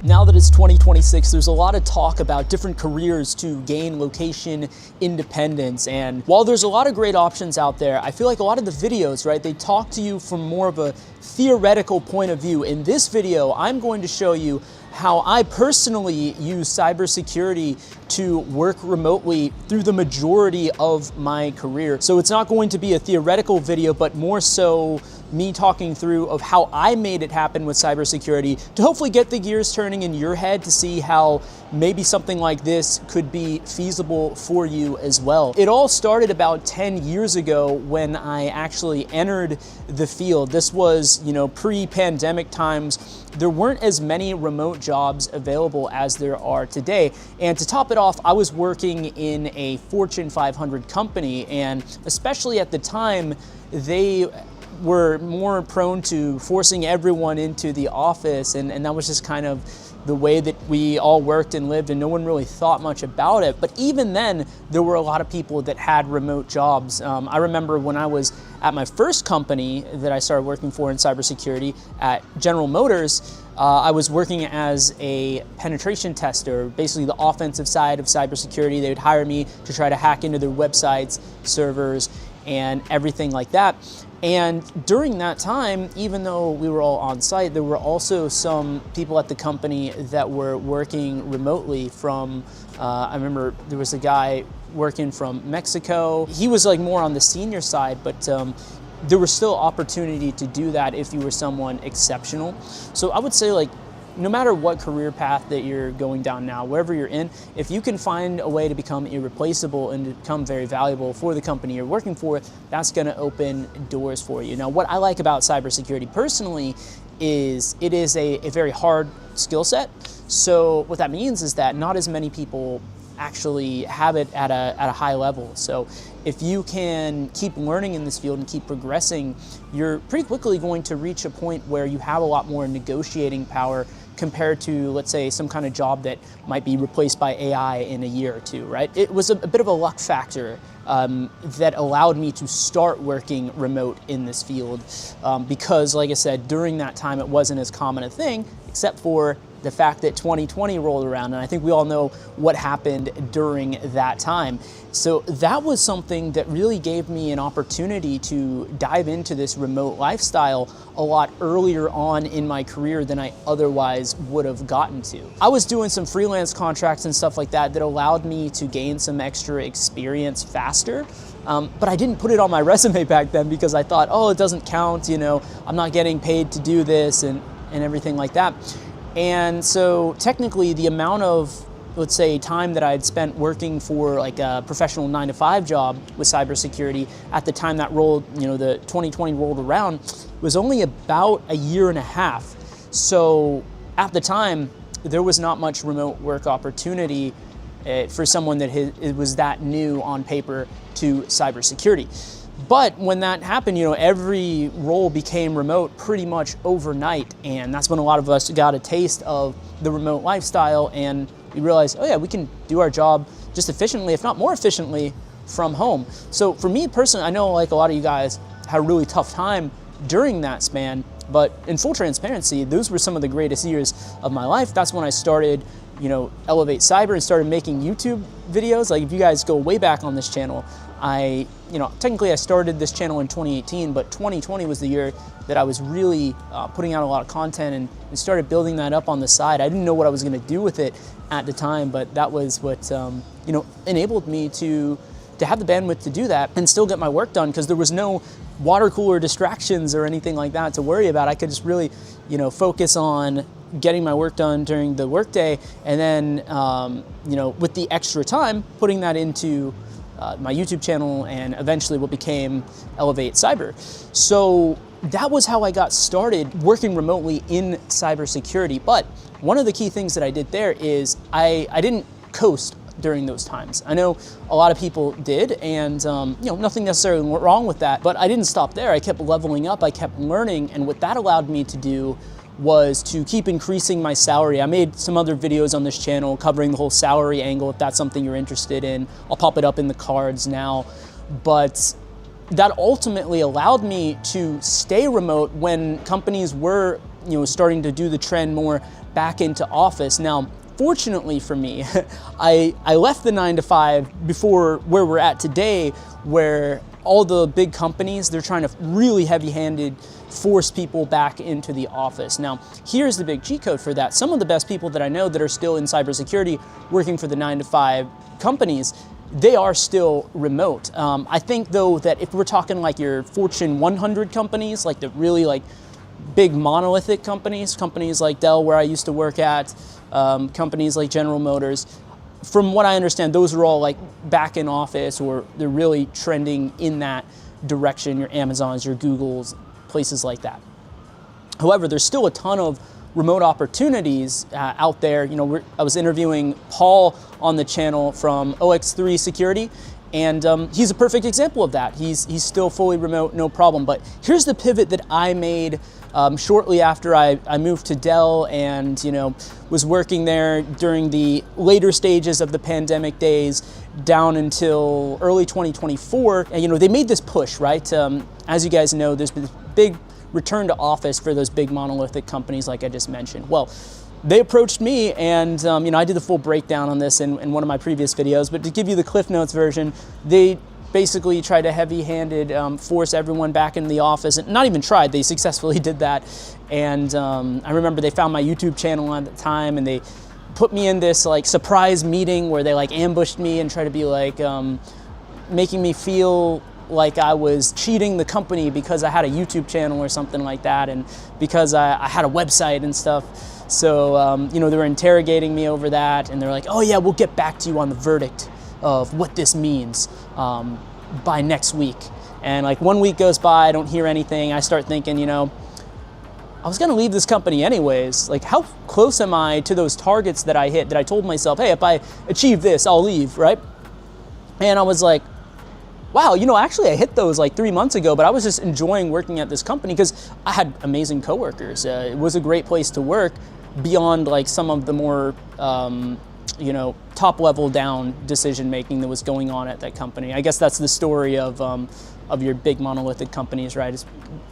Now that it's 2026, there's a lot of talk about different careers to gain location independence. And while there's a lot of great options out there, I feel like a lot of the videos, right, they talk to you from more of a theoretical point of view. In this video, I'm going to show you how I personally use cybersecurity to work remotely through the majority of my career. So it's not going to be a theoretical video, but more so me talking through of how I made it happen with cybersecurity to hopefully get the gears turning in your head to see how maybe something like this could be feasible for you as well. It all started about 10 years ago when I actually entered the field. This was, pre-pandemic times. There weren't as many remote jobs available as there are today. And to top it off, I was working in a Fortune 500 company, and especially at the time, they were more prone to forcing everyone into the office, and that was just kind of the way that we all worked and lived, and no one really thought much about it. But even then, there were a lot of people that had remote jobs. I remember when I was at my first company that I started working for in cybersecurity at General Motors, I was working as a penetration tester, basically the offensive side of cybersecurity. They would hire me to try to hack into their websites, servers, and everything like that. And during that time, even though we were all on site, there were also some people at the company that were working remotely from, I remember there was a guy working from Mexico. He was like more on the senior side, but there was still opportunity to do that if you were someone exceptional. So I would say, like, no matter what career path that you're going down now, wherever you're in, if you can find a way to become irreplaceable and to become very valuable for the company you're working for, that's going to open doors for you. Now, what I like about cybersecurity personally is it is a very hard skill set. So what that means is that not as many people actually have it at a high level. So if you can keep learning in this field and keep progressing, you're pretty quickly going to reach a point where you have a lot more negotiating power compared to, let's say, some kind of job that might be replaced by AI in a year or two, right? It was a bit of a luck factor that allowed me to start working remote in this field because, like I said, during that time it wasn't as common a thing, except for the fact that 2020 rolled around, and I think we all know what happened during that time. So that was something that really gave me an opportunity to dive into this remote lifestyle a lot earlier on in my career than I otherwise would have gotten to. I was doing some freelance contracts and stuff like that allowed me to gain some extra experience faster. But I didn't put it on my resume back then because I thought, oh, it doesn't count, I'm not getting paid to do this and everything like that. And so technically the amount of, let's say, time that I had spent working for like a professional 9-to-5 job with cybersecurity at the time that rolled, the 2020 rolled around, was only about a year and a half. So at the time, there was not much remote work opportunity for someone that it was that new on paper to cybersecurity. But when that happened, every role became remote pretty much overnight. And that's when a lot of us got a taste of the remote lifestyle. And we realized, oh yeah, we can do our job just efficiently, if not more efficiently, from home. So for me personally, I know like a lot of you guys had a really tough time during that span. But in full transparency, those were some of the greatest years of my life. That's when I started, Elevate Cyber and started making YouTube videos. Like if you guys go way back on this channel, technically I started this channel in 2018, but 2020 was the year that I was really putting out a lot of content and started building that up on the side. I didn't know what I was going to do with it at the time, but that was what, enabled me to have the bandwidth to do that and still get my work done because there was no water cooler distractions or anything like that to worry about. I could just really, focus on getting my work done during the workday and then, with the extra time, putting that into my YouTube channel and eventually what became Elevate Cyber. So that was how I got started working remotely in cybersecurity. But one of the key things that I did there is I didn't coast during those times. I know a lot of people did, and nothing necessarily wrong with that, but I didn't stop there. I kept leveling up, I kept learning, and what that allowed me to do was to keep increasing my salary. I made some other videos on this channel covering the whole salary angle if that's something you're interested in. I'll pop it up in the cards now. But that ultimately allowed me to stay remote when companies were starting to do the trend more back into office. Now, fortunately for me, I left the 9 to 5 before where we're at today, where all the big companies, they're trying to really heavy-handed force people back into the office. Now, here's the big cheat code for that. Some of the best people that I know that are still in cybersecurity working for the 9 to 5 companies, they are still remote. I think though that if we're talking like your Fortune 100 companies, like the really like big monolithic companies like Dell, where I used to work at, companies like General Motors, from what I understand, those are all like back in office, or they're really trending in that direction, your Amazons, your Googles, places like that. However, there's still a ton of remote opportunities out there. You know, I was interviewing Paul on the channel from OX3 Security, and he's a perfect example of that. He's still fully remote, no problem. But here's the pivot that I made shortly after I moved to Dell, and was working there during the later stages of the pandemic days down until early 2024. And they made this push, right? As you guys know, there's been this big return to office for those big monolithic companies like I just mentioned. Well, they approached me, and I did the full breakdown on this in one of my previous videos, but to give you the Cliff Notes version, they basically tried to heavy-handed force everyone back in the office, and not even tried, they successfully did that. And I remember they found my YouTube channel at the time, and they put me in this like surprise meeting where they like ambushed me and tried to be like making me feel like I was cheating the company because I had a YouTube channel or something like that, and because I had a website and stuff. So, they were interrogating me over that, and they're like, oh yeah, we'll get back to you on the verdict of what this means by next week. And like 1 week goes by, I don't hear anything. I start thinking, I was gonna leave this company anyways. Like, how close am I to those targets that I hit, that I told myself, hey, if I achieve this, I'll leave, right? And I was like, wow, actually I hit those like 3 months ago, but I was just enjoying working at this company because I had amazing coworkers. It was a great place to work beyond like some of the more, top level down decision making that was going on at that company. I guess that's the story of your big monolithic companies, right? It's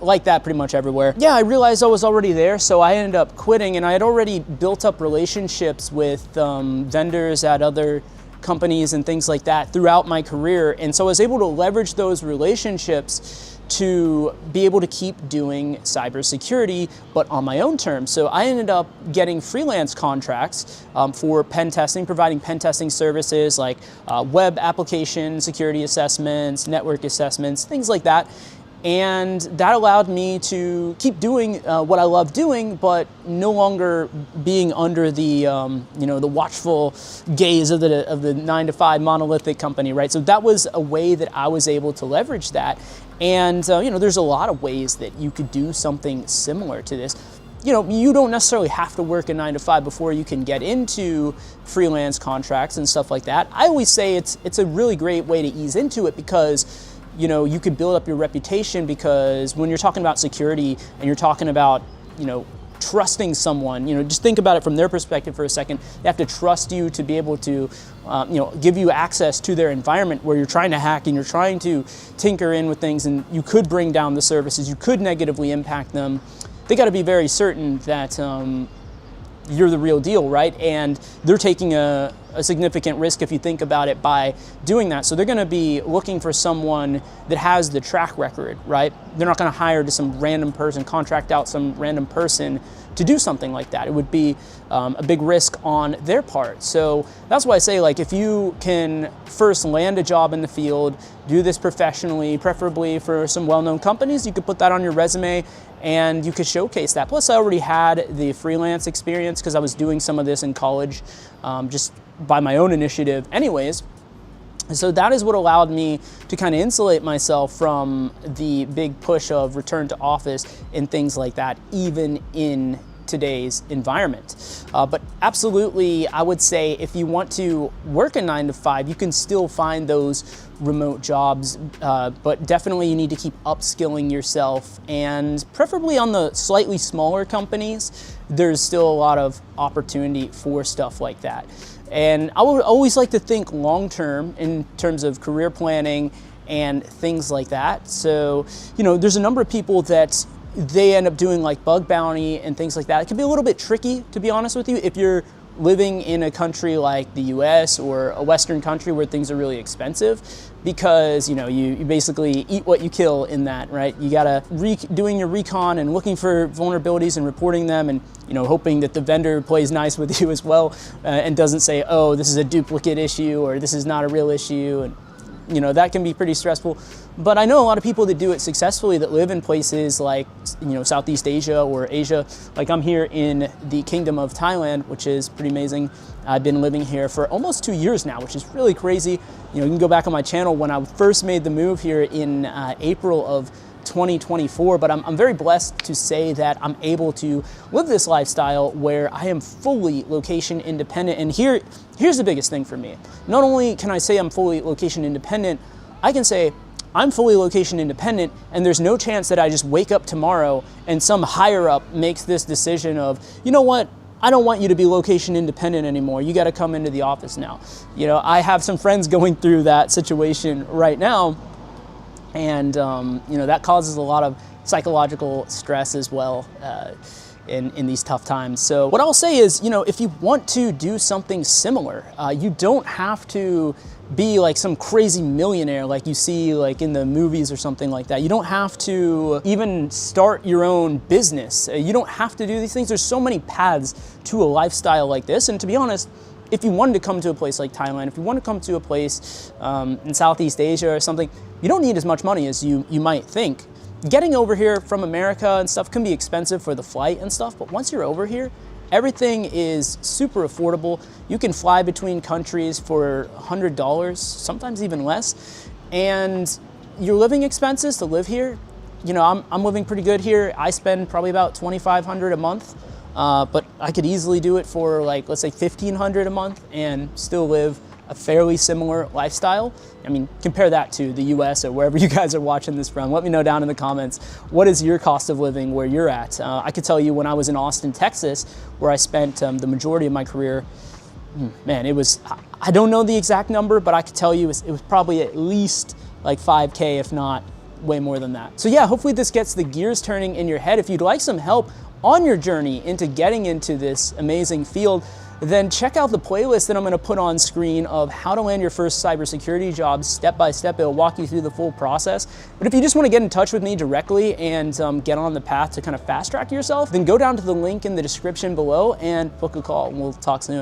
like that pretty much everywhere. Yeah, I realized I was already there, so I ended up quitting, and I had already built up relationships with vendors at other companies and things like that throughout my career. And so I was able to leverage those relationships to be able to keep doing cybersecurity, but on my own terms. So I ended up getting freelance contracts for pen testing, providing pen testing services like web application security assessments, network assessments, things like that. And that allowed me to keep doing what I love doing, but no longer being under the the watchful gaze of the 9 to 5 monolithic company, right? So that was a way that I was able to leverage that. And there's a lot of ways that you could do something similar to this. You don't necessarily have to work a 9 to 5 before you can get into freelance contracts and stuff like that. I always say it's a really great way to ease into it, because you can build up your reputation, because when you're talking about security and you're talking about, trusting someone, just think about it from their perspective for a second. They have to trust you to be able to, give you access to their environment where you're trying to hack and you're trying to tinker in with things, and you could bring down the services, you could negatively impact them. They got to be very certain that you're the real deal, right? And they're taking a significant risk, if you think about it, by doing that. So they're going to be looking for someone that has the track record, right? They're not going to hire just some random person, contract out some random person to do something like that. It would be a big risk on their part. So that's why I say, like, if you can first land a job in the field, do this professionally, preferably for some well-known companies, you could put that on your resume and you could showcase that. Plus, I already had the freelance experience because I was doing some of this in college, just by my own initiative anyways. So that is what allowed me to kind of insulate myself from the big push of return to office and things like that, even in today's environment. But absolutely, I would say if you want to work a 9 to 5, you can still find those remote jobs, but definitely you need to keep upskilling yourself, and preferably on the slightly smaller companies, there's still a lot of opportunity for stuff like that. And I would always like to think long-term in terms of career planning and things like that. So, there's a number of people that they end up doing like bug bounty and things like that. It can be a little bit tricky, to be honest with you, if you're living in a country like the US or a Western country where things are really expensive, because you basically eat what you kill in that, right? You gotta doing your recon and looking for vulnerabilities and reporting them, and hoping that the vendor plays nice with you as well, and doesn't say, oh, this is a duplicate issue or this is not a real issue, and that can be pretty stressful. But I know a lot of people that do it successfully that live in places like, Southeast Asia or Asia. Like I'm here in the Kingdom of Thailand, which is pretty amazing. I've been living here for almost 2 years now, which is really crazy. You can go back on my channel when I first made the move here in April of 2024, but I'm very blessed to say that I'm able to live this lifestyle where I am fully location independent. And here's the biggest thing for me. Not only can I say I'm fully location independent, I can say I'm fully location independent, and there's no chance that I just wake up tomorrow and some higher up makes this decision of, you know what, I don't want you to be location independent anymore. You got to come into the office now. I have some friends going through that situation right now, and that causes a lot of psychological stress as well in these tough times. So what I'll say is, if you want to do something similar, you don't have to be like some crazy millionaire like you see like in the movies or something like that. You don't have to even start your own business. You don't have to do these things. There's so many paths to a lifestyle like this. And to be honest, if you wanted to come to a place like Thailand, if you want to come to a place in Southeast Asia or something, you don't need as much money as you might think. Getting over here from America and stuff can be expensive for the flight and stuff, but once you're over here, everything is super affordable. You can fly between countries for $100, sometimes even less. And your living expenses to live here, I'm living pretty good here. I spend probably about $2,500 a month, but I could easily do it for like, let's say $1,500 a month and still live a fairly similar lifestyle. I mean, compare that to the US or wherever you guys are watching this from. Let me know down in the comments, what is your cost of living where you're at? I could tell you when I was in Austin, Texas, where I spent the majority of my career, man, it was, I don't know the exact number, but I could tell you it was probably at least like 5K, if not way more than that. So yeah, hopefully this gets the gears turning in your head. If you'd like some help on your journey into getting into this amazing field, then check out the playlist that I'm gonna put on screen of how to land your first cybersecurity job step by step. It'll walk you through the full process. But if you just wanna get in touch with me directly and get on the path to kind of fast track yourself, then go down to the link in the description below and book a call, and we'll talk soon.